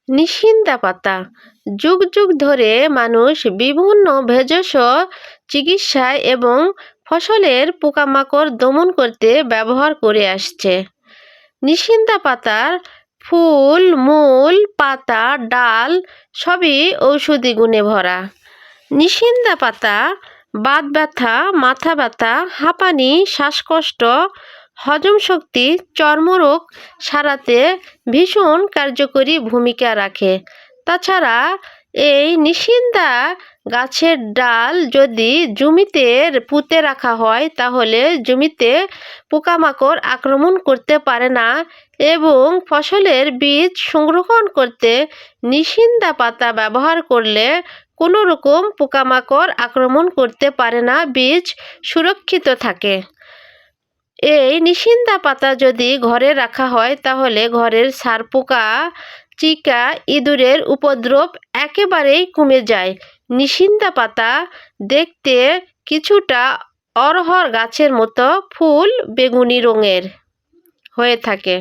নিশিন্দা পাতা যুগ যুগ ধরে মানুষ বিভিন্ন ভেষজ চিকিৎসায় এবং ফসলের পোকামাকড় দমন করতে ব্যবহার করে আসছে। নিশিন্দা পাতার ফুল, মূল, পাতা, ডাল সবই ঔষধি গুণে ভরা। নিশিন্দা পাতা বাত ব্যথা, মাথা ব্যথা, হাঁপানি, শ্বাসকষ্ট, হজম শক্তি, চর্মরোগ সারাতে ভীষণ কার্যকরী ভূমিকা রাখে। তাছাড়া এই নিশিন্দা গাছের ডাল যদি জমিতে পুঁতে রাখা হয় তাহলে জমিতে পোকামাকড় আক্রমণ করতে পারে না এবং ফসলের বীজ সংরক্ষণ করতে নিশিন্দা পাতা ব্যবহার করলে কোনো রকম পোকামাকড় আক্রমণ করতে পারে না, বীজ সুরক্ষিত থাকে। এই নিশিন্দা পাতা যদি ঘরে রাখা হয় তাহলে ঘরের ছারপোকা, চিকা, ইঁদুরের উপদ্রব একেবারেই কমে যায়। নিশিন্দা পাতা দেখতে কিছুটা অরহর গাছের মতো, ফুল বেগুনি রঙের হয়ে থাকে।